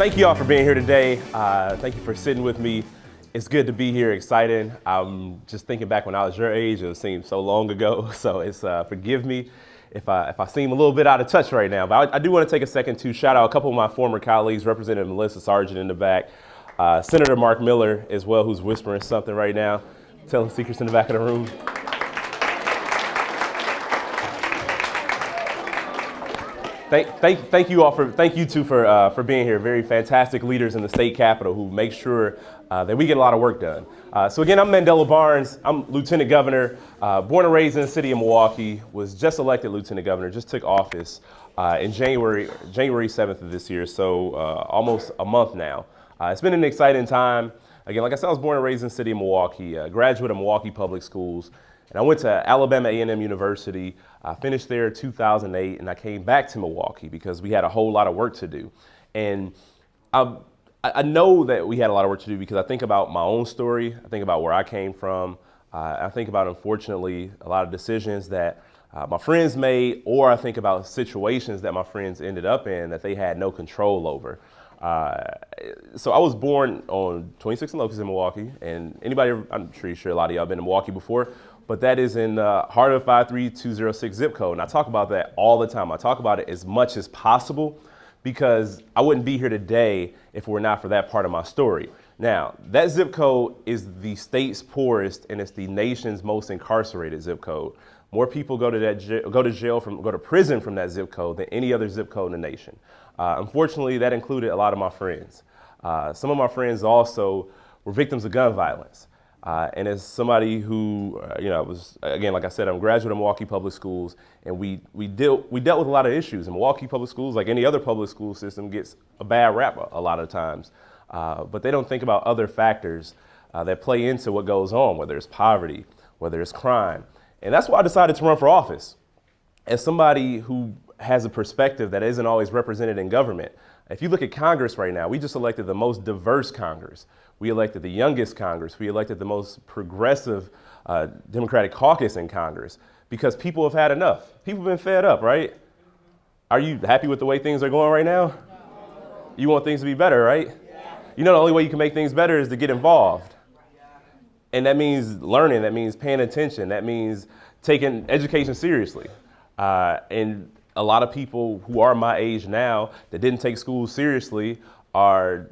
thank you all for being here today. Thank you for sitting with me. It's good to be here, exciting. I'm just thinking back when I was your age. It seems so long ago, so it's forgive me if I seem a little bit out of touch right now. But I do want to take a second to shout out a couple of my former colleagues, Representative Melissa Sargent in the back, Senator Mark Miller as well, who's whispering something right now, telling secrets in the back of the room. Thank you all thank you two for being here. Very fantastic leaders in the state capitol who make sure that we get a lot of work done. So again, I'm Mandela Barnes. I'm Lieutenant Governor, born and raised in the city of Milwaukee. Was just elected Lieutenant Governor. Just took office in January 7th of this year. So almost a month now. It's been an exciting time. Again, like I said, I was born and raised in the city of Milwaukee. Graduate of Milwaukee Public Schools. And I went to Alabama A&M University, I finished there in 2008, and I came back to Milwaukee because we had a whole lot of work to do. And I know that we had a lot of work to do because I think about my own story, I think about where I came from, I think about, unfortunately, a lot of decisions that my friends made, or I think about situations that my friends ended up in that they had no control over. So I was born on 26th and Locust in Milwaukee, and I'm pretty sure a lot of y'all been to Milwaukee before, but that is in the heart of 53206 zip code. And I talk about that all the time. I talk about it as much as possible because I wouldn't be here today if it were not for that part of my story. Now, that zip code is the state's poorest, and it's the nation's most incarcerated zip code. More people go to prison from that zip code than any other zip code in the nation. Unfortunately, that included a lot of my friends. Some of my friends also were victims of gun violence. And as somebody who, was, again, like I said, I'm a graduate of Milwaukee Public Schools, and we dealt with a lot of issues. And Milwaukee Public Schools, like any other public school system, gets a bad rap a lot of times. But they don't think about other factors that play into what goes on, whether it's poverty, whether it's crime. And that's why I decided to run for office. As somebody who has a perspective that isn't always represented in government. If you look at Congress right now, we just elected the most diverse Congress. We elected the youngest Congress. We elected the most progressive Democratic caucus in Congress because people have had enough. People have been fed up, right? Are you happy with the way things are going right now? You want things to be better, right? You know, the only way you can make things better is to get involved. And that means learning, that means paying attention, that means taking education seriously. And a lot of people who are my age now that didn't take school seriously are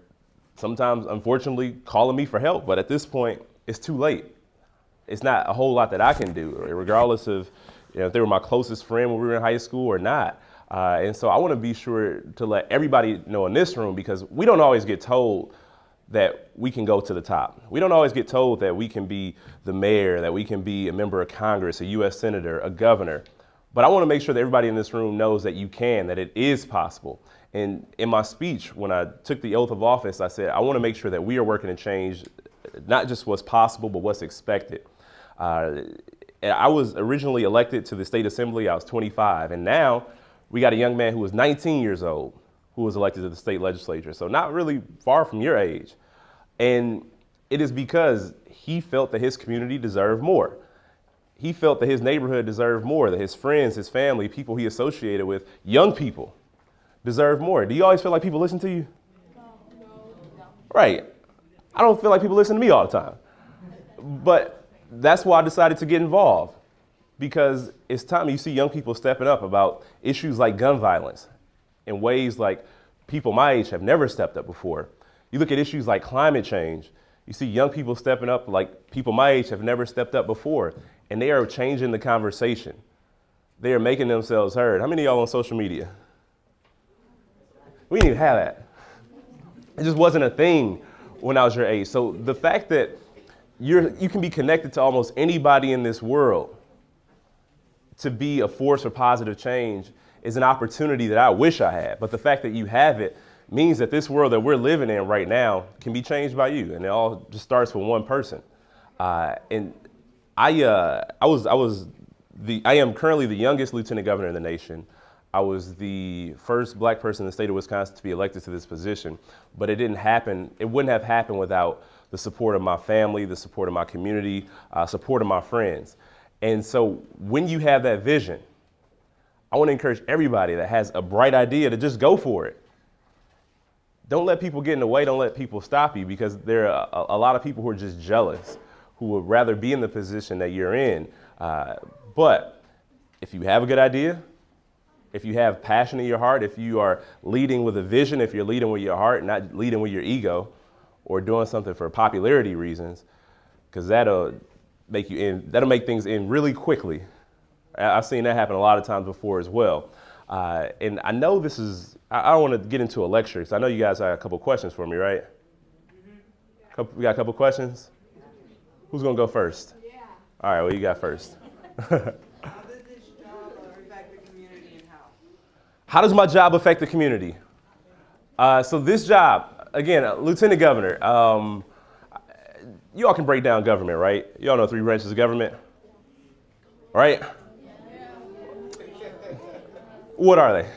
sometimes, unfortunately, calling me for help. But at this point, it's too late. It's not a whole lot that I can do, regardless of if they were my closest friend when we were in high school or not. And so I want to be sure to let everybody know in this room, because we don't always get told that we can go to the top. We don't always get told that we can be the mayor, that we can be a member of Congress, a U.S. senator, a governor. But I want to make sure that everybody in this room knows that you can, that it is possible. And in my speech, when I took the oath of office, I said, I want to make sure that we are working to change not just what's possible, but what's expected. And I was originally elected to the state assembly. I was 25. And now we got a young man who was 19 years old who was elected to the state legislature. So not really far from your age. And it is because he felt that his community deserved more. He felt that his neighborhood deserved more, that his friends, his family, people he associated with, young people, deserve more. Do you always feel like people listen to you? No. Right. I don't feel like people listen to me all the time. But that's why I decided to get involved, because it's time you see young people stepping up about issues like gun violence in ways like people my age have never stepped up before. You look at issues like climate change, you see young people stepping up like people my age have never stepped up before, and they are changing the conversation. They are making themselves heard. How many of y'all on social media? We didn't even have that. It just wasn't a thing when I was your age. So the fact that you can be connected to almost anybody in this world to be a force for positive change is an opportunity that I wish I had. But the fact that you have it means that this world that we're living in right now can be changed by you. And it all just starts with one person. And I am currently the youngest lieutenant governor in the nation. I was the first black person in the state of Wisconsin to be elected to this position, but it didn't happen. It wouldn't have happened without the support of my family, the support of my community, support of my friends. And so when you have that vision, I want to encourage everybody that has a bright idea to just go for it. don't let people get in the way. Don't let people stop you, because there are a lot of people who are just jealous, who would rather be in the position that you're in. But if you have a good idea, if you have passion in your heart, if you are leading with a vision, if you're leading with your heart, not leading with your ego or doing something for popularity reasons, because that'll make things end really quickly. I've seen that happen a lot of times before as well. And I know I don't want to get into a lecture, because I know you guys have a couple questions for me, right? We got a couple questions? Who's going to go first? Yeah. All right, well, you got first. How does this job affect the community, and how? How does my job affect the community? So this job, again, Lieutenant Governor, you all can break down government, right? You all know 3 branches of government, right? What are they?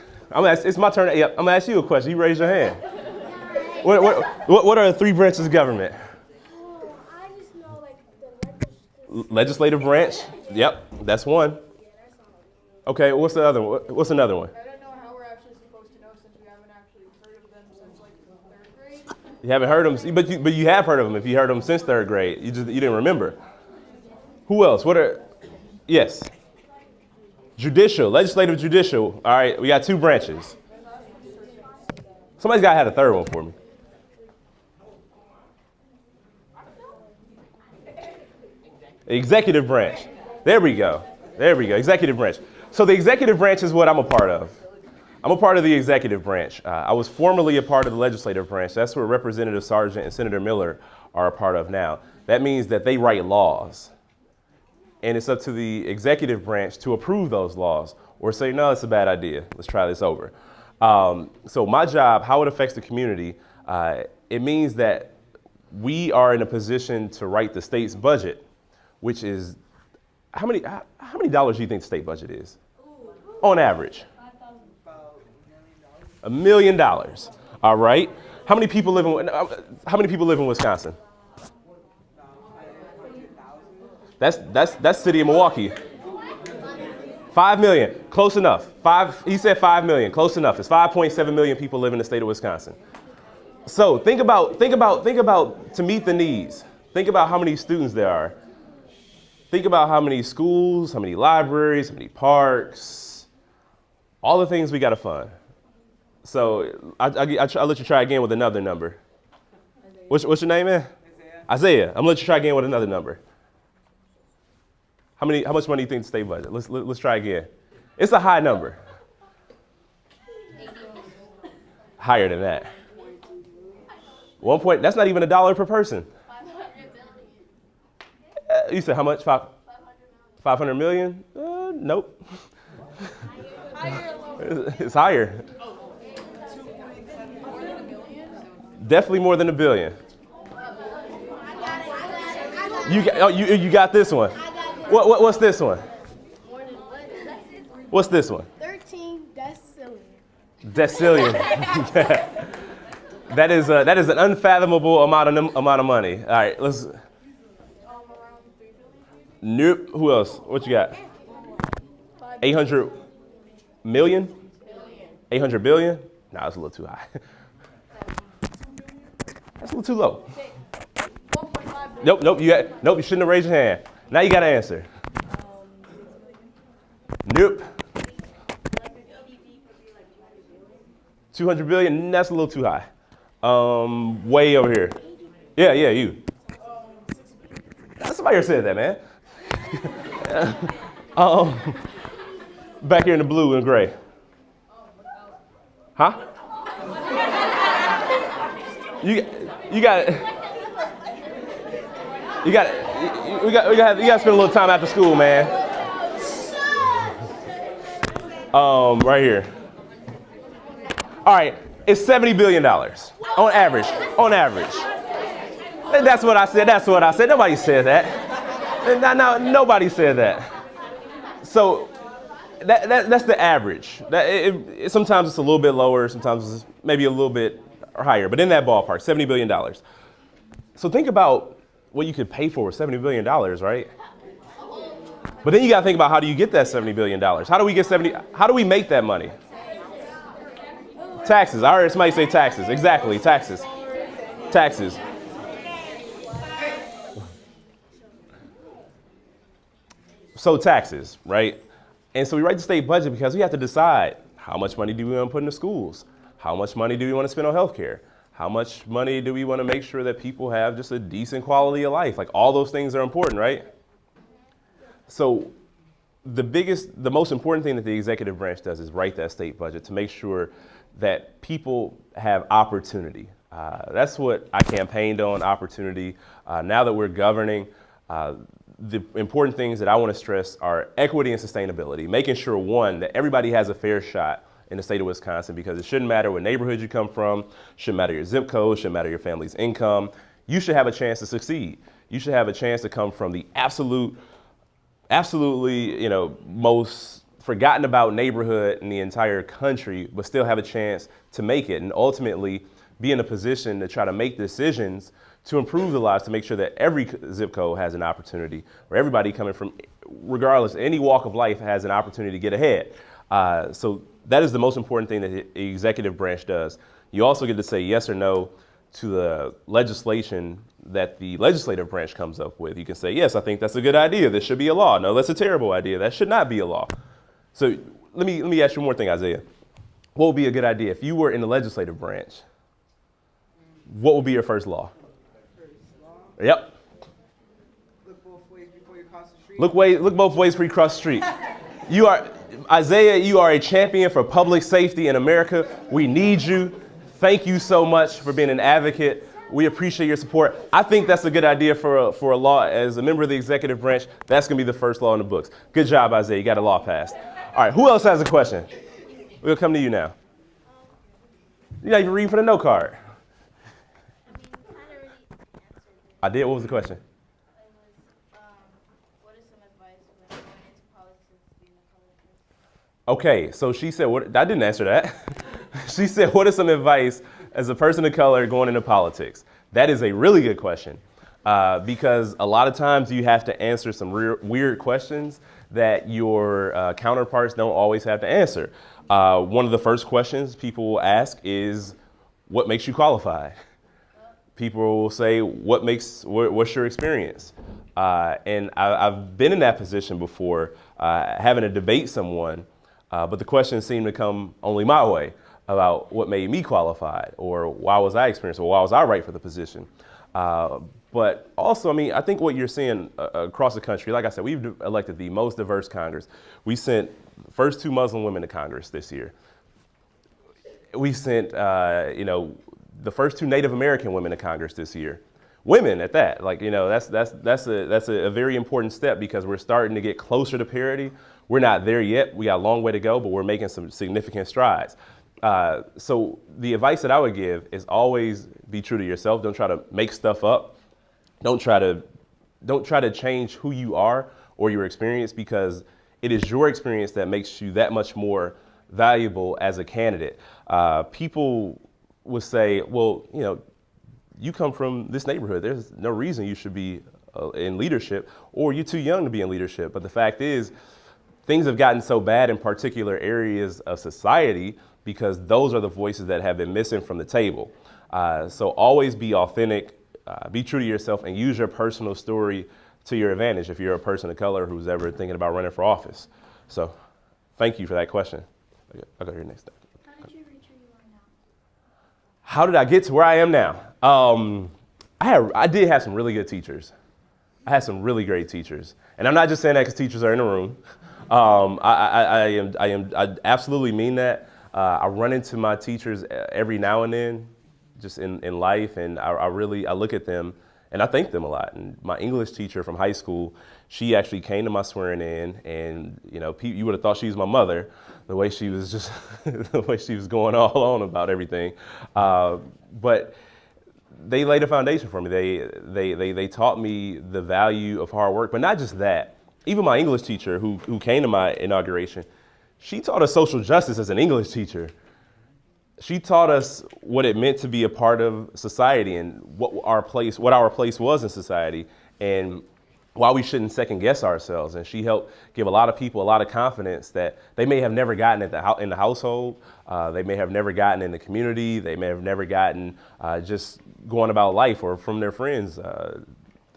It's my turn. I'm gonna ask you a question. You raise your hand. What are the 3 branches of government? I just know like the Legislative branch. Yep, that's one. Okay, what's the other one? What's another one? I don't know how we're actually supposed to know, since we haven't actually heard of them since like 3rd grade. You haven't heard them, but you have heard of them. If you heard them since 3rd grade, you didn't remember. Who else? Yes. Judicial, legislative, judicial. All right, we got 2 branches. Somebody's got to have a 3rd one for me. Executive branch. There we go. Executive branch. So the executive branch is what I'm a part of. I'm a part of the executive branch. I was formerly a part of the legislative branch. That's where Representative Sargent and Senator Miller are a part of now. That means that they write laws. And it's up to the executive branch to approve those laws or say, no, it's a bad idea. Let's try this over. So my job, how it affects the community, it means that we are in a position to write the state's budget, which is, how many dollars do you think the state budget is? On average? $1 million. All right. How many people live in Wisconsin? That's city of Milwaukee. 5 million, close enough. He said 5 million, close enough. It's 5.7 million people live in the state of Wisconsin. So think about to meet the needs. Think about how many students there are. Think about how many schools, how many libraries, how many parks, all the things we got to fund. So I'll let you try again with another number. What's your name, man? Isaiah. I'm gonna let you try again with another number. How much money do you think the state budget? Let's try again. It's a high number. Higher than that. 1 point. That's not even $1 per person. 500 billion. You said how much? 500 million? Nope. Higher or lower? It's higher. Definitely more than $1 billion. You got this one. What's this one? More than what? What's this one? 13 decillion. Decillion. That is an unfathomable amount of money. All right, let's. Around 3 billion. Nope. Who else? What you got? 800 million? 800 billion? No, that's a little too high. That's a little too low. 1.5 billion. Nope. You shouldn't have raised your hand. Now you got to answer. Nope. 200 billion? That's a little too high. Way over here. Yeah, you. Somebody here said that, man. Back here in the blue and gray. Huh? You got to spend a little time after school, man. Right here. All right, it's $70 billion on average. That's what I said. Nobody said that. No, nobody said that. So that's the average. Sometimes it's a little bit lower. Sometimes it's maybe a little bit higher. But in that ballpark, $70 billion. So think about what you could pay for with $70 billion, right? But then you got to think about, how do you get that $70 billion? How do we make that money? Taxes. I heard somebody say taxes. Exactly, taxes. Taxes. So taxes, right? And so we write the state budget because we have to decide how much money do we want to put into schools? How much money do we want to spend on healthcare? How much money do we want to make sure that people have just a decent quality of life? Like all those things are important, right? So the most important thing that the executive branch does is write that state budget to make sure that people have opportunity. That's what I campaigned on, opportunity. Now that we're governing, the important things that I want to stress are equity and sustainability, making sure, one, that everybody has a fair shot in the state of Wisconsin, because it shouldn't matter what neighborhood you come from, shouldn't matter your zip code, shouldn't matter your family's income. You should have a chance to succeed. You should have a chance to come from the absolutely, most forgotten about neighborhood in the entire country, but still have a chance to make it and ultimately be in a position to try to make decisions to improve the lives, to make sure that every zip code has an opportunity, or everybody coming from, regardless, any walk of life has an opportunity to get ahead. So that is the most important thing that the executive branch does. You also get to say yes or no to the legislation that the legislative branch comes up with. You can say, yes, I think that's a good idea. This should be a law. No, that's a terrible idea. That should not be a law. So let me ask you one more thing, Isaiah. What would be a good idea if you were in the legislative branch? What would be your first law? Yep. Look both ways before you cross the street. Look both ways before you cross the street. Isaiah, you are a champion for public safety in America. We need you. Thank you so much for being an advocate. We appreciate your support. I think that's a good idea for a law. As a member of the executive branch, that's going to be the first law in the books. Good job, Isaiah. You got a law passed. All right, who else has a question? We'll come to you now. You're not even reading for the note card. I did. What was the question? What is some advice when going into politics being a colored person? Okay, so she said, I didn't answer that. She said, what is some advice as a person of color going into politics? That is a really good question, because a lot of times you have to answer some weird questions that your counterparts don't always have to answer. One of the first questions people will ask is, what makes you qualified? People will say, what's your experience? And I've been in that position before, having to debate someone, but the questions seem to come only my way about what made me qualified, or why was I experienced, or why was I right for the position. But also, I think what you're seeing across the country, like I said, we've elected the most diverse Congress. We sent the first 2 Muslim women to Congress this year. We sent, the first 2 Native American women to Congress this year. Women at that, that's a very important step, because we're starting to get closer to parity. We're not there yet. We got a long way to go, but we're making some significant strides. So the advice that I would give is always be true to yourself. Don't try to make stuff up. Don't try to change who you are or your experience, because it is your experience that makes you that much more valuable as a candidate. People would say, well, you come from this neighborhood. There's no reason you should be in leadership, or you're too young to be in leadership. But the fact is, things have gotten so bad in particular areas of society because those are the voices that have been missing from the table. So always be authentic, be true to yourself, and use your personal story to your advantage if you're a person of color who's ever thinking about running for office. So thank you for that question. I'll go here next. How did you reach where you are now? How did I get to where I am now? I did have some really good teachers. I had some really great teachers. And I'm not just saying that because teachers are in the room. I absolutely mean that. I run into my teachers every now and then, just in life, and I look at them and I thank them a lot. And my English teacher from high school, she actually came to my swearing in, and you would have thought she was my mother, the way she was just the way she was going all on about everything. But they laid a foundation for me. They taught me the value of hard work, but not just that. Even my English teacher who came to my inauguration, she taught us social justice as an English teacher. She taught us what it meant to be a part of society and what our place was in society. And why we shouldn't second guess ourselves. And she helped give a lot of people a lot of confidence that they may have never gotten in the household. They may have never gotten in the community. They may have never gotten just going about life or from their friends,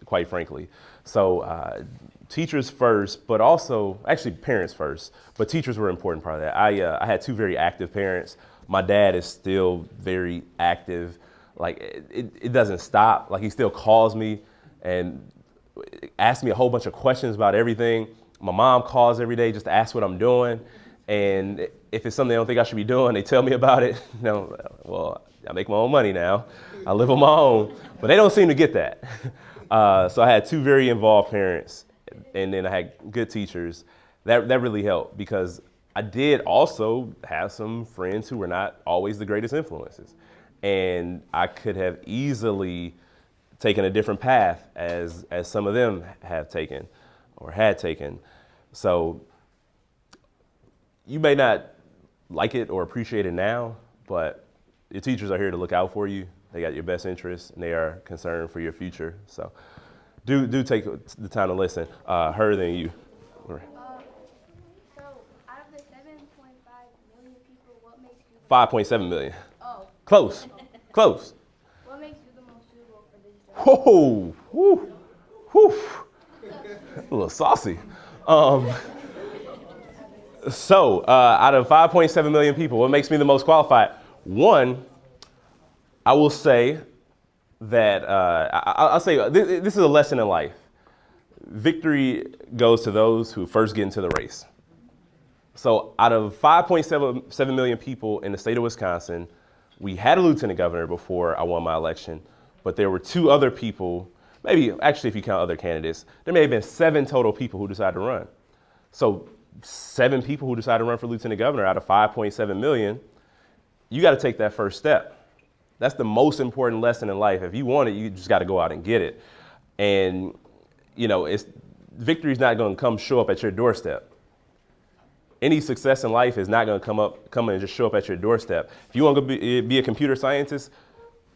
quite frankly. So teachers first, but also actually parents first, but teachers were an important part of that. I had two very active parents. My dad is still very active. Like it doesn't stop. Like he still calls me and asks me a whole bunch of questions about everything. My mom calls every day just to ask what I'm doing. And if it's something they don't think I should be doing, they tell me about it. You know, well, I make my own money now. I live on my own, but they don't seem to get that. So I had two very involved parents, and then I had good teachers. That really helped because I did also have some friends who were not always the greatest influences. And I could have easily taken a different path as some of them have taken or had taken. So you may not like it or appreciate it now, but your teachers are here to look out for you. They got your best interests and they are concerned for your future. So do take the time to listen. Her than you. So, out of the 7.5 million people, what makes you 5.7 million. Oh. Close. Close. What makes you the most suitable for this job? Whoa. Woo. Whew. A little saucy. So, out of 5.7 million people, what makes me the most qualified? One, I will say that I'll say this is a lesson in life. Victory goes to those who first get into the race. So, out of 5.7 million people in the state of Wisconsin, we had a lieutenant governor before I won my election, but there were two other people, maybe actually if you count other candidates, there may have been 7 total people who decided to run. So 7 people who decided to run for lieutenant governor out of 5.7 million, you got to take that first step. That's the most important lesson in life. If you want it, you just got to go out and get it. And, you know, victory's not going to show up at your doorstep. Any success in life is not going to come and just show up at your doorstep. If you want to be a computer scientist,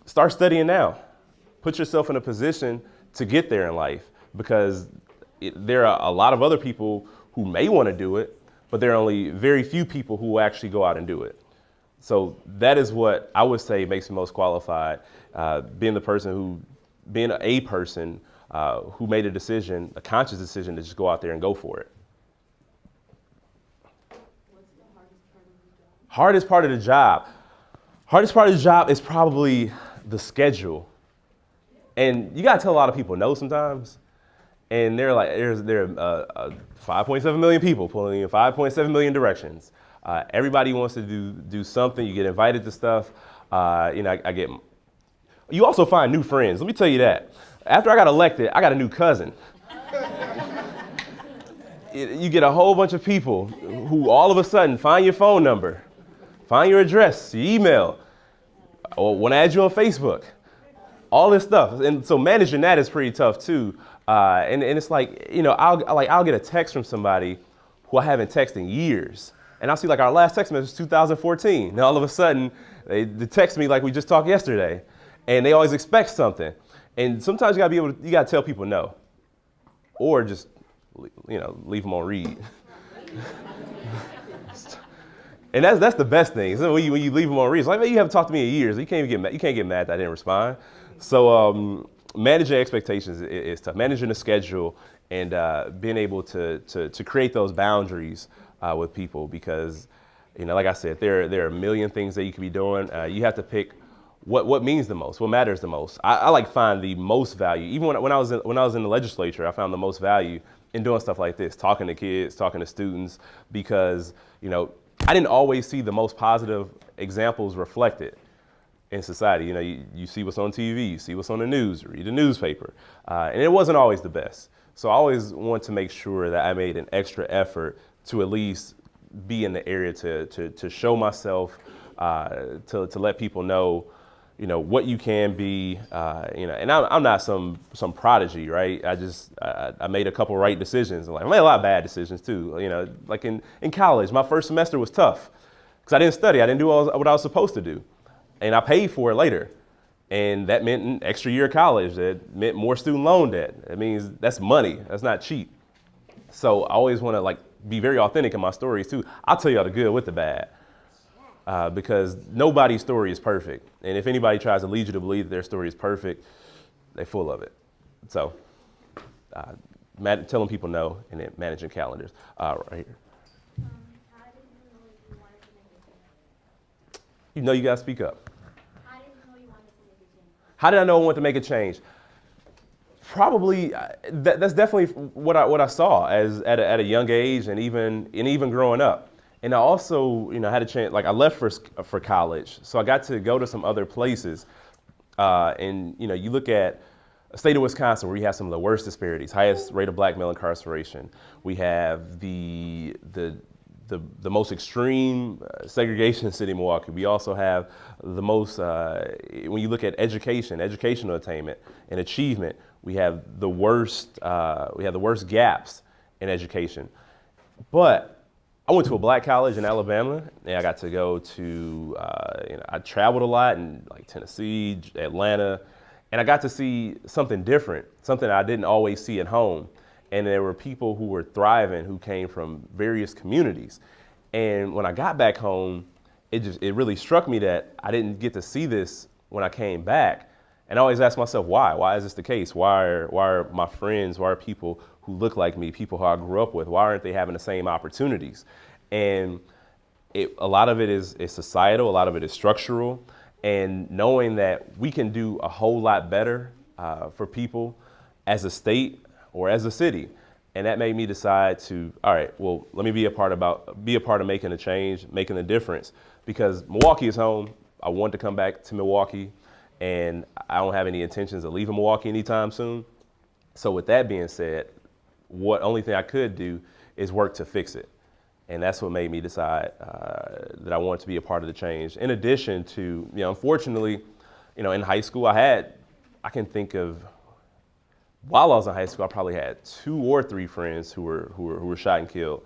start studying now. Put yourself in a position to get there in life because there are a lot of other people who may want to do it, but there are only very few people who will actually go out and do it. So that is what I would say makes me most qualified, being a person who made a decision, a conscious decision to just go out there and go for it. Hardest part of the job. Hardest part of the job is probably the schedule. And you got to tell a lot of people no sometimes. And they're like, there are 5.7 million people pulling in 5.7 million directions. Everybody wants to do something. You get invited to stuff. You also find new friends. Let me tell you that. After I got elected, I got a new cousin. You get a whole bunch of people who all of a sudden find your phone number, find your address, your email, or want to add you on Facebook, all this stuff. And so managing that is pretty tough too. And it's like, you know, I'll get a text from somebody who I haven't texted in years. And I'll see like our last text message was 2014. And all of a sudden they text me like we just talked yesterday. And they always expect something. And sometimes you gotta tell people no. Or just, you know, leave them on read. And that's the best thing. So when you leave them on read, it's like, man, you haven't talked to me in years. You can't get mad that I didn't respond. So managing expectations is tough. Managing the schedule and being able to create those boundaries with people because, you know, like I said, there are a million things that you could be doing. You have to pick what means the most, what matters the most. I like find the most value. Even when I was in the legislature, I found the most value in doing stuff like this, talking to kids, talking to students, because, you know, I didn't always see the most positive examples reflected in society. You know, you see what's on TV, you see what's on the news, read the newspaper, and it wasn't always the best. So I always want to make sure that I made an extra effort to at least be in the area to show myself, to let people know, you know, what you can be, you know, and I'm not some prodigy, right? I made a couple right decisions. I made a lot of bad decisions too. You know, like in college, my first semester was tough because I didn't study. I didn't do what I was supposed to do. And I paid for it later. And that meant an extra year of college. That meant more student loan debt. That means that's money. That's not cheap. So I always want to like be very authentic in my stories too. I'll tell y'all the good with the bad. Because nobody's story is perfect. And if anybody tries to lead you to believe that their story is perfect, they're full of it. So telling people no and then managing calendars. Right here. How did you know you wanted to make a change? You know you got to speak up. How did you know you wanted to make a change? How did I know I wanted to make a change? Probably that's definitely what I saw at a young age and even growing up. And I also, had a chance, like I left for college. So I got to go to some other places. And, you look at a state of Wisconsin where you have some of the worst disparities, highest rate of black male incarceration. We have the most extreme segregation in the city of Milwaukee. We also have the most, when you look at educational attainment and achievement, we have the worst gaps in education. But I went to a black college in Alabama, and I got to go to, I traveled a lot in like Tennessee, Atlanta, and I got to see something different, something I didn't always see at home. And there were people who were thriving who came from various communities. And when I got back home, it really struck me that I didn't get to see this when I came back. And I always ask myself, why? Why is this the case? Why are my friends, why are people who look like me, people who I grew up with, why aren't they having the same opportunities? And a lot of it is societal, a lot of it is structural, and knowing that we can do a whole lot better for people as a state or as a city. And that made me decide to, all right, well, let me be a part of making a change, making a difference, because Milwaukee is home. I want to come back to Milwaukee, and I don't have any intentions of leaving Milwaukee anytime soon. So with that being said, only thing I could do is work to fix it. And that's what made me decide that I wanted to be a part of the change. In addition to, unfortunately, in high school, I can think of, while I was in high school, I probably had 2 or 3 friends who were shot and killed.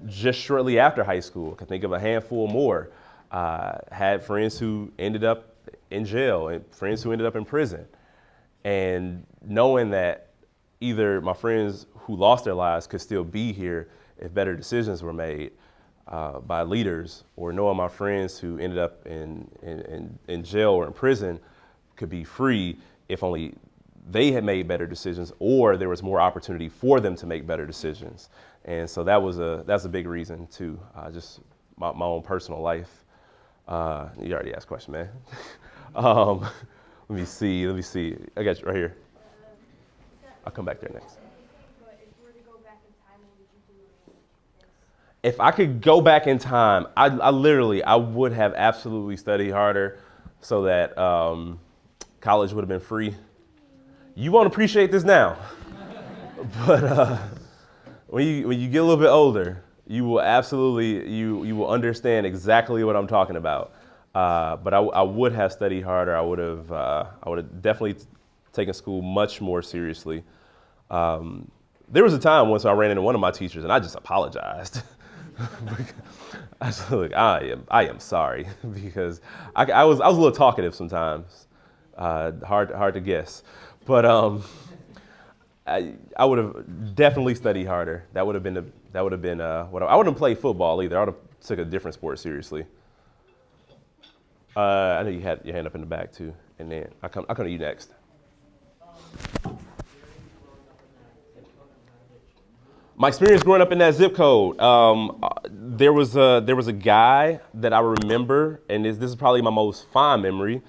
Just shortly after high school, I can think of a handful more. Had friends who ended up in jail and friends who ended up in prison. And knowing that either my friends who lost their lives could still be here if better decisions were made by leaders, or knowing my friends who ended up in jail or in prison could be free if only they had made better decisions, or there was more opportunity for them to make better decisions. And so that's a big reason too, just my own personal life. You already asked a question, man. Let me see. I got you right here. I'll come back there next. But if you were to go back in time, what would you do? If I could go back in time, I would have absolutely studied harder so that college would have been free. You won't appreciate this now, but when you get a little bit older, you will absolutely you will understand exactly what I'm talking about. But I would have studied harder. I would have definitely taken school much more seriously. There was a time once I ran into one of my teachers and I just apologized. I said, look, I am sorry, because I was a little talkative sometimes. Hard to guess, but I would have definitely studied harder. That would have been what I wouldn't play football either. I would have took a different sport seriously. I know you had your hand up in the back too, and then I'll come to you next. My experience growing up in that zip code, there was a guy that I remember, and this is probably my most fond memory,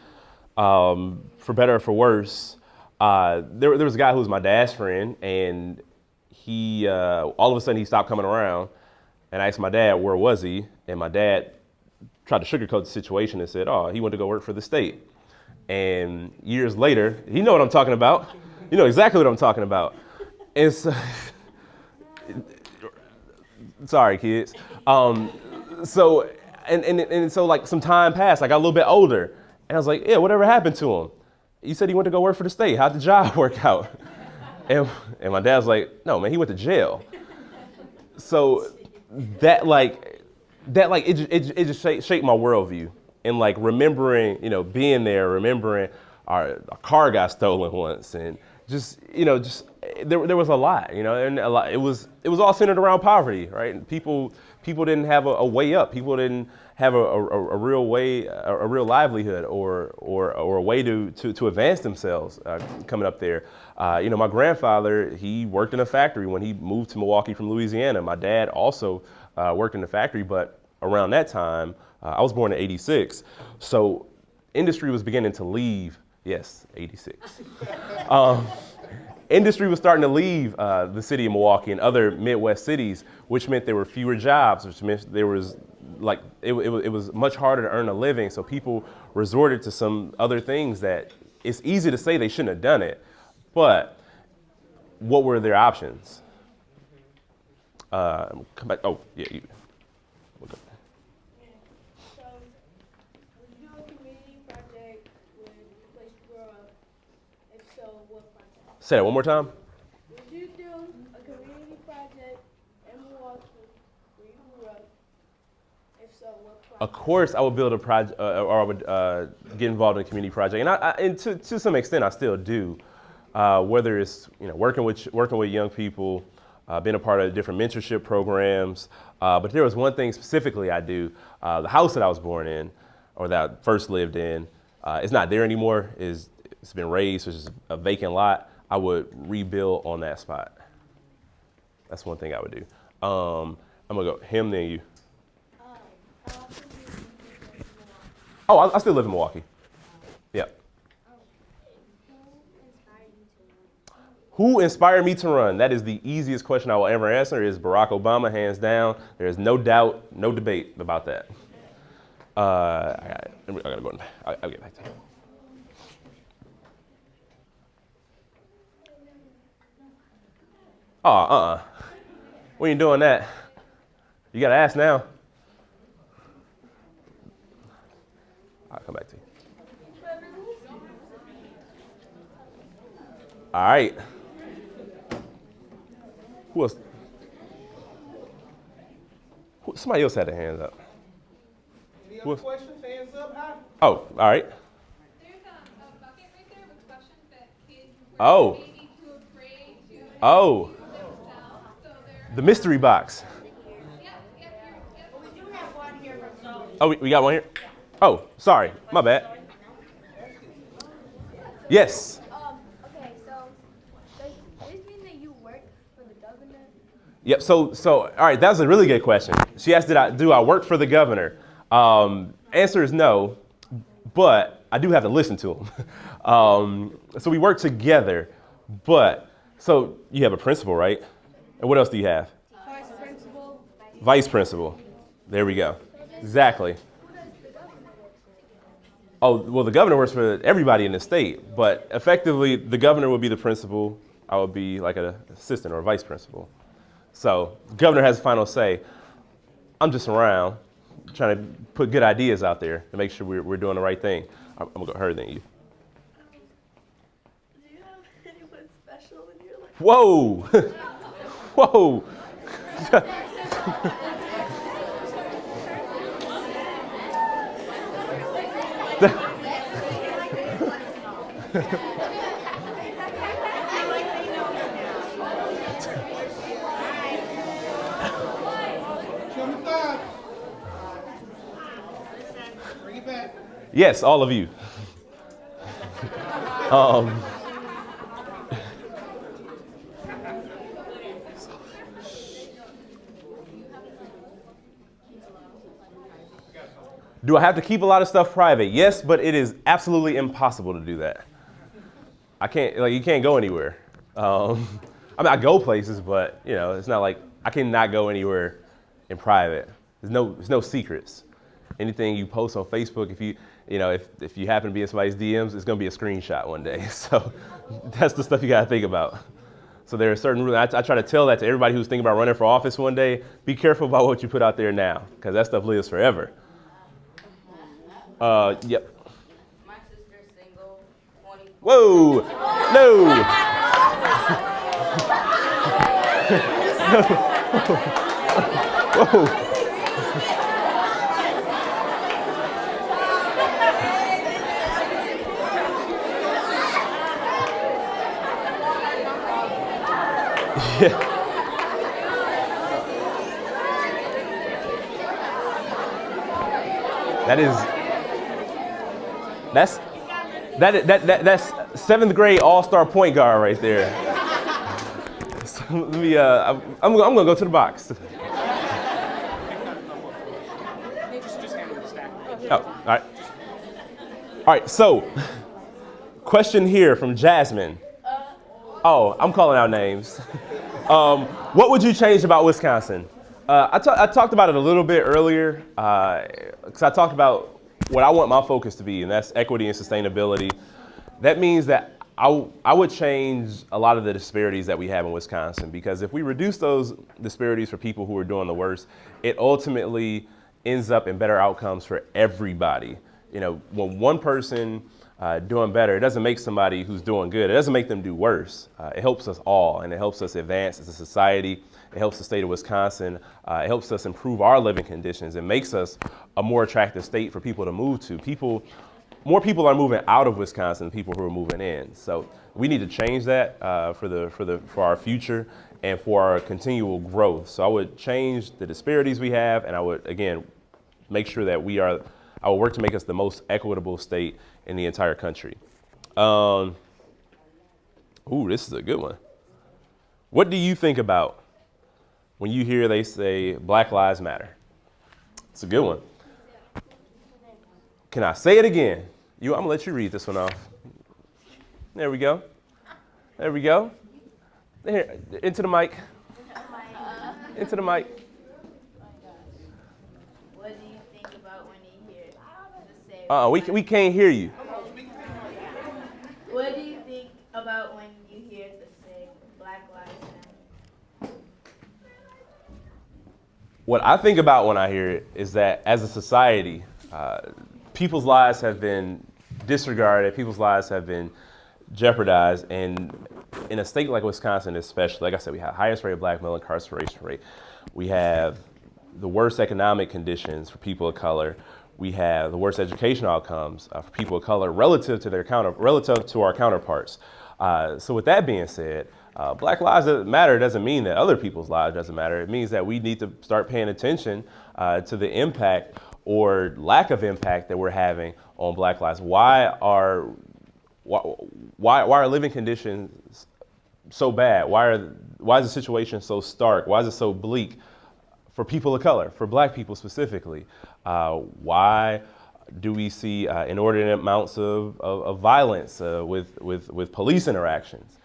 for better or for worse. There was a guy who was my dad's friend, and he all of a sudden he stopped coming around, and I asked my dad where was he, and my dad tried to sugarcoat the situation and said, oh, he went to go work for the state. And years later, you know what I'm talking about. You know exactly what I'm talking about. And so, sorry, kids. So like some time passed. I got a little bit older, and I was like, yeah, whatever happened to him? He said he went to go work for the state. How'd the job work out? And my dad's like, no, man, he went to jail. So it just shaped my worldview. and like remembering, being there, remembering our car got stolen once, and just there was a lot, and a lot. It was all centered around poverty, right? And people didn't have a way up. People didn't have a real way, a real livelihood, or a way to advance themselves coming up there. My grandfather, he worked in a factory when he moved to Milwaukee from Louisiana. My dad also worked in the factory, but around that time, I was born in '86, so industry was beginning to leave. Yes, '86. Industry was starting to leave the city of Milwaukee and other Midwest cities, which meant there were fewer jobs, which meant there was it was much harder to earn a living. So people resorted to some other things that it's easy to say they shouldn't have done it, but what were their options? Come back. Oh, yeah. So, would you do a community project when the place you grow up? If so, what project? Say that one more time. Would you do a community project in Milwaukee where you grew up? If so, what project? Of course, I would build a project, or I would get involved in a community project, and to some extent, I still do. Whether it's working with young people, being a part of different mentorship programs, but there was one thing specifically I do. The house that I was born in, or that I first lived in, it's not there anymore. It's been raised, which is a vacant lot. I would rebuild on that spot. That's one thing I would do. I'm gonna go him, then you. Oh, I still live in Milwaukee. Yep. Who inspired me to run? That is the easiest question I will ever answer. Is Barack Obama, hands down. There is no doubt, no debate about that. I gotta go. I'll get back to you. Oh, we ain't doing that. You gotta ask now. I'll come back to you. All right. Who else? Somebody else had their hands up. Any other questions? Hands up high. Oh, all right. There's a bucket right there with questions that kids were maybe too afraid to Oh, themselves. So they're the mystery box. We do have one here from Zoe. Oh, we got one here? Oh, sorry. My bad. Yes. Okay, so does this mean that you work for the governor? Yep. So, all right. That was a really good question. She asked, do I work for the governor? Answer is no, but I do have to listen to him. So we work together, so you have a principal, right? And what else do you have? Vice principal. Vice principal. There we go. Exactly. Oh, well, the governor works for everybody in the state, but effectively the governor would be the principal. I would be like an assistant or a vice principal. So the governor has the final say. I'm just around trying to put good ideas out there to make sure we're doing the right thing. I'm going to go her than you. Do you have anyone special in your life? Whoa. Whoa. Show me five. Bring it back. Yes, all of you. Do I have to keep a lot of stuff private? Yes, but it is absolutely impossible to do that. I can't, you can't go anywhere. I mean, I go places, but it's not like I cannot go anywhere in private. There's no secrets. Anything you post on Facebook, if you happen to be in somebody's DMs, it's gonna be a screenshot one day. So that's the stuff you gotta think about. So there are certain rules. I try to tell that to everybody who's thinking about running for office one day. Be careful about what you put out there now, because that stuff lives forever. Yep. My sister's single, 24. Whoa! No! Whoa! That's seventh grade all-star point guard right there. So let me, I'm gonna go to the box. Oh, all right. All right, so question here from Jasmine. Oh, I'm calling out names. What would you change about Wisconsin? I talked about it a little bit earlier, because I talked about what I want my focus to be, and that's equity and sustainability. That means that I would change a lot of the disparities that we have in Wisconsin, because if we reduce those disparities for people who are doing the worst, it ultimately ends up in better outcomes for everybody. You know, when one person doing better, it doesn't make somebody who's doing good, it doesn't make them do worse. It helps us all, and it helps us advance as a society. It helps the state of Wisconsin. It helps us improve our living conditions. It makes us a more attractive state for people to move to. More people are moving out of Wisconsin than people who are moving in. So we need to change that for our future and for our continual growth. So I would change the disparities we have, and I would, again, make sure that I would work to make us the most equitable state in the entire country. Ooh, this is a good one. What do you think about when you hear they say Black Lives Matter? It's a good one. Can I say it again? I'm gonna let you read this one off. There we go. There we go. Here, into the mic. Into the mic. What do you think about when you hear the say? We can't hear you. What do you think about when you hear the say Black Lives Matter? What I think about when I hear it is that as a society, people's lives have been disregarded, people's lives have been jeopardized, and in a state like Wisconsin especially, like I said, we have the highest rate of black male incarceration rate. We have the worst economic conditions for people of color. We have the worst educational outcomes for people of color relative to our counterparts. So with that being said, Black Lives Matter doesn't mean that other people's lives doesn't matter. It means that we need to start paying attention to the impact or lack of impact that we're having on Black lives. Why are living conditions so bad? Why is the situation so stark? Why is it so bleak for people of color, for Black people specifically? Why do we see inordinate amounts of violence with police interactions?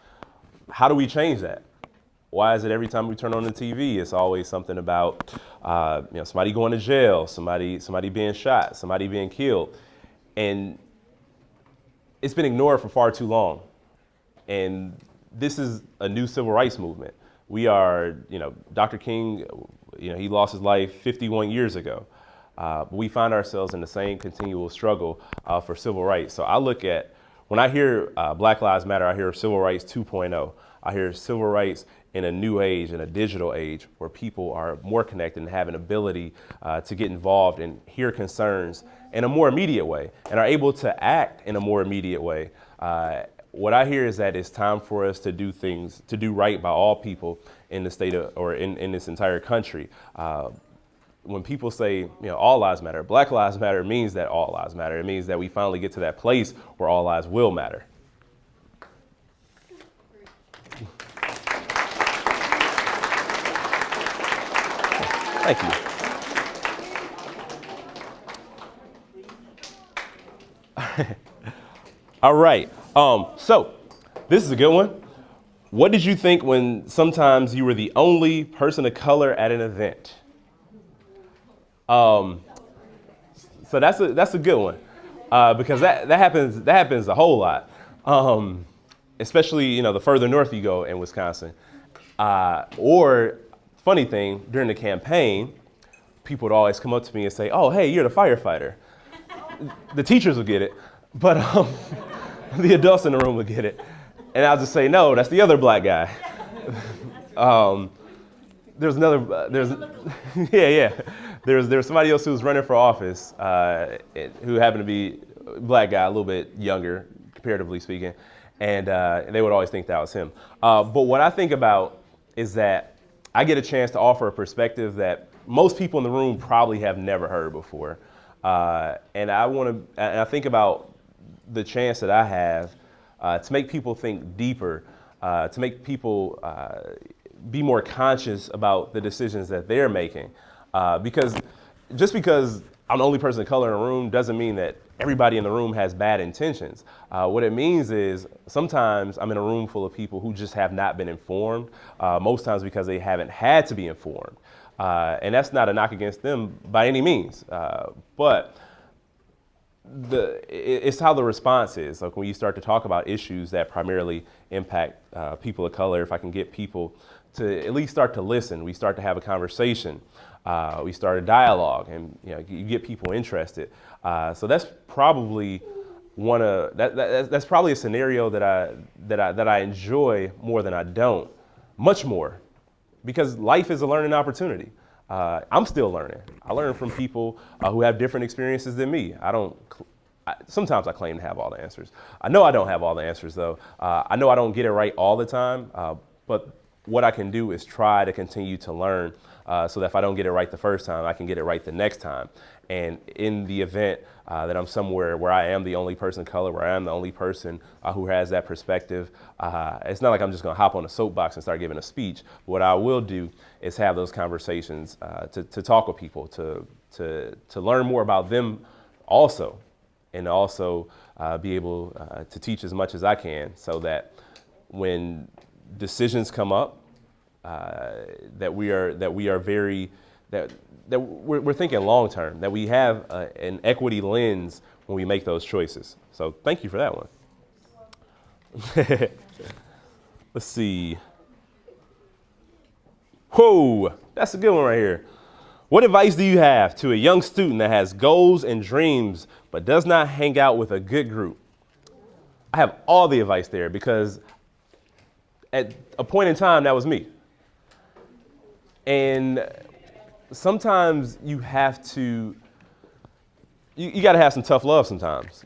How do we change that? Why is it every time we turn on the TV, it's always something about somebody going to jail, somebody being shot, somebody being killed, and it's been ignored for far too long. And this is a new civil rights movement. We are, Dr. King, he lost his life 51 years ago. But we find ourselves in the same continual struggle for civil rights. So I look at, when I hear Black Lives Matter, I hear civil rights 2.0. I hear civil rights in a new age, in a digital age, where people are more connected and have an ability to get involved and hear concerns in a more immediate way and are able to act in a more immediate way. What I hear is that it's time for us to do things, to do right by all people in the state or in this entire country. When people say, all lives matter, Black Lives Matter means that all lives matter. It means that we finally get to that place where all lives will matter. Thank you. All right. So this is a good one. What did you think when sometimes you were the only person of color at an event? So that's a good one, because that happens a whole lot, especially the further north you go in Wisconsin. Or funny thing, during the campaign, people would always come up to me and say, "Oh, hey, you're the firefighter." The teachers would get it, but the adults in the room would get it, and I'll just say, "No, that's the other black guy." There's somebody else who was running for office who happened to be a black guy, a little bit younger, comparatively speaking, and they would always think that was him. But what I think about is that I get a chance to offer a perspective that most people in the room probably have never heard before. And I think about the chance that I have to make people think deeper, to make people be more conscious about the decisions that they're making. Because just because I'm the only person of color in the room doesn't mean that everybody in the room has bad intentions. What it means is sometimes I'm in a room full of people who just have not been informed, most times because they haven't had to be informed. And that's not a knock against them by any means. But it's how the response is. Like when you start to talk about issues that primarily impact people of color, if I can get people to at least start to listen, we start to have a conversation, we start a dialogue, and you get people interested. So that's probably that's probably a scenario that I enjoy more than I don't, much more, because life is a learning opportunity. I'm still learning. I learn from people who have different experiences than me. Sometimes I claim to have all the answers. I know I don't have all the answers, though. I know I don't get it right all the time, but what I can do is try to continue to learn so that if I don't get it right the first time, I can get it right the next time. And in the event that I'm somewhere where I am the only person of color, where I am the only person who has that perspective, it's not like I'm just going to hop on a soapbox and start giving a speech. What I will do is have those conversations to talk with people, to learn more about them also, and also be able to teach as much as I can so that when decisions come up, that we're thinking long term, that we have an equity lens when we make those choices. So thank you for that one. Let's see. Whoa, that's a good one right here. What advice do you have to a young student that has goals and dreams but does not hang out with a good group? I have all the advice there because at a point in time, that was me. And sometimes you have to, you got to have some tough love sometimes.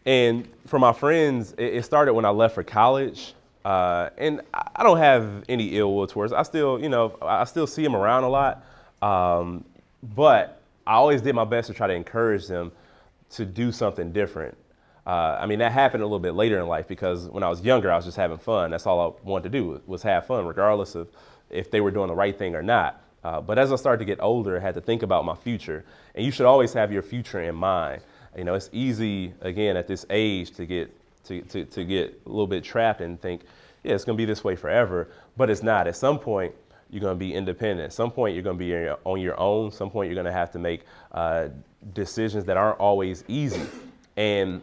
And for my friends, it started when I left for college. And I don't have any ill will towards, I still see them around a lot. But I always did my best to try to encourage them to do something different. That happened a little bit later in life because when I was younger, I was just having fun. That's all I wanted to do was have fun, regardless of if they were doing the right thing or not. But as I started to get older, I had to think about my future. And you should always have your future in mind. It's easy, again, at this age to get a little bit trapped and think, yeah, it's going to be this way forever. But it's not. At some point, you're going to be independent. At some point, you're going to be on your own. At some point, you're going to have to make decisions that aren't always easy. And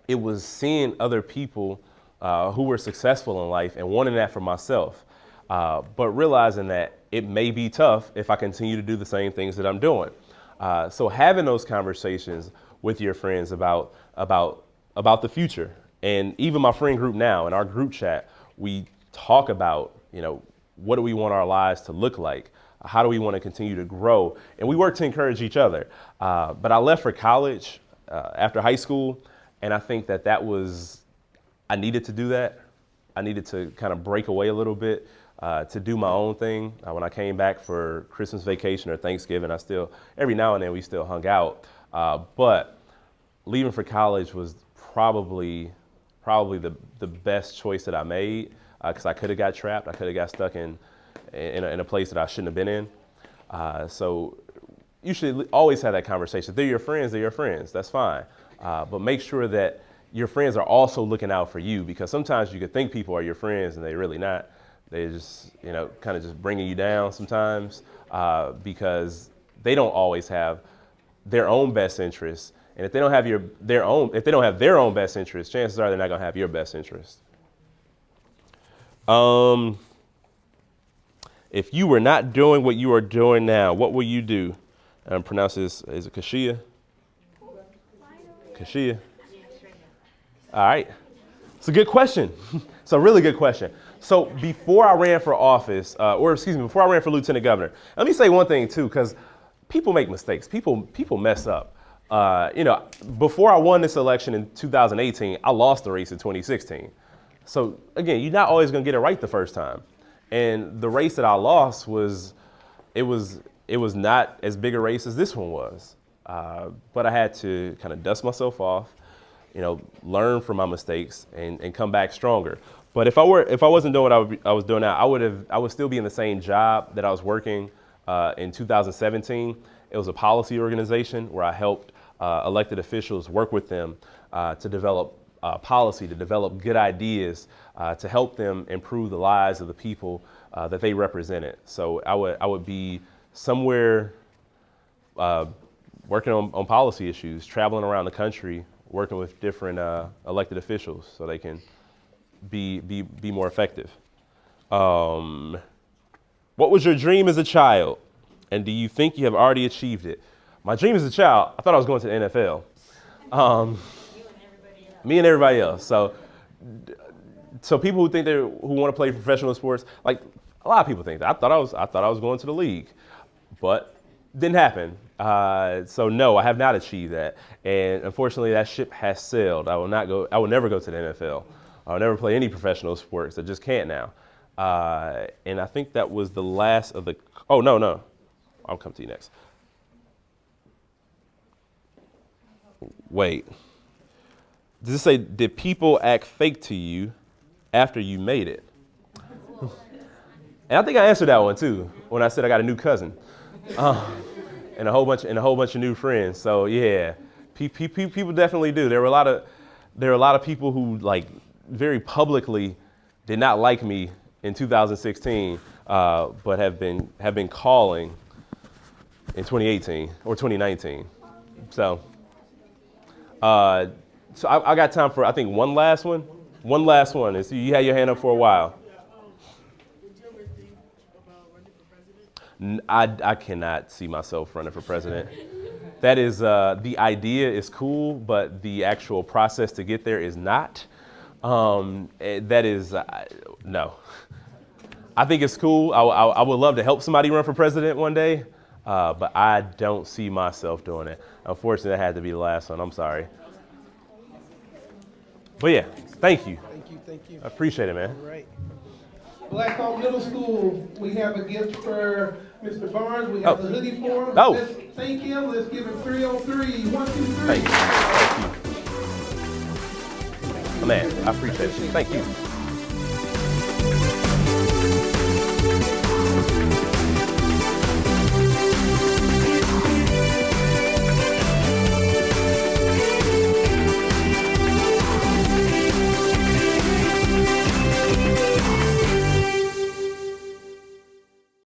it was seeing other people who were successful in life and wanting that for myself, but realizing that it may be tough if I continue to do the same things that I'm doing. So having those conversations with your friends about the future, and even my friend group now, in our group chat, we talk about, what do we want our lives to look like? How do we want to continue to grow? And we work to encourage each other. But I left for college after high school. And I think I needed to do that. I needed to kind of break away a little bit to do my own thing. When I came back for Christmas vacation or Thanksgiving, every now and then we still hung out. But leaving for college was probably the best choice that I made because I could have got trapped. I could have got stuck in a place that I shouldn't have been in. So you should always have that conversation. They're your friends. That's fine. But make sure that your friends are also looking out for you, because sometimes you could think people are your friends and they're really not. They're just, kind of just bringing you down sometimes because they don't always have their own best interests. And if they don't have their own best interests, chances are they're not going to have your best interests. If you were not doing what you are doing now, what will you do? I'm pronouncing this, is it Kashia? Kashia. All right. It's a good question. It's a really good question. So before I ran for office, before I ran for lieutenant governor, let me say one thing too, because people make mistakes. People mess up. Before I won this election in 2018, I lost the race in 2016. So again, you're not always going to get it right the first time. And the race that I lost was not as big a race as this one was. But I had to kind of dust myself off, learn from my mistakes and come back stronger. But if I wasn't doing what I was doing now, I would still be in the same job that I was working in 2017. It was a policy organization where I helped elected officials work with them to develop policy, to develop good ideas, to help them improve the lives of the people that they represented. So I would be somewhere working on policy issues, traveling around the country, working with different elected officials so they can be more effective. What was your dream as a child, and do you think you have already achieved it? My dream as a child, I thought I was going to the NFL. Me and everybody else. So people who want to play professional sports, like a lot of people think that. I thought I was going to the league, but didn't happen. So no, I have not achieved that, and unfortunately, that ship has sailed. I will never go to the NFL. I'll never play any professional sports. I just can't now. And I think that was the last of the. Oh no, I'll come to you next. Wait. Does it say, did people act fake to you after you made it? And I think I answered that one too when I said I got a new cousin and a whole bunch of new friends. So yeah, people definitely do. There were a lot of people who like very publicly did not like me in 2016, but have been calling in 2018 or 2019. So I got time for, I think, one last one. One last one. And so you had your hand up for a while. Did you ever think about running for president? I cannot see myself running for president. That is, the idea is cool, but the actual process to get there is not. That is, no. I think it's cool. I would love to help somebody run for president one day, but I don't see myself doing it. Unfortunately, that had to be the last one. I'm sorry. But yeah, thank you. Thank you. I appreciate it, man. All right. Black Hawk Middle School, we have a gift for Mr. Barnes. We have the hoodie for him. Oh. Let's thank him. Let's give him 303. 1, 2, 3. Thank you. Man, I appreciate it. Thank you.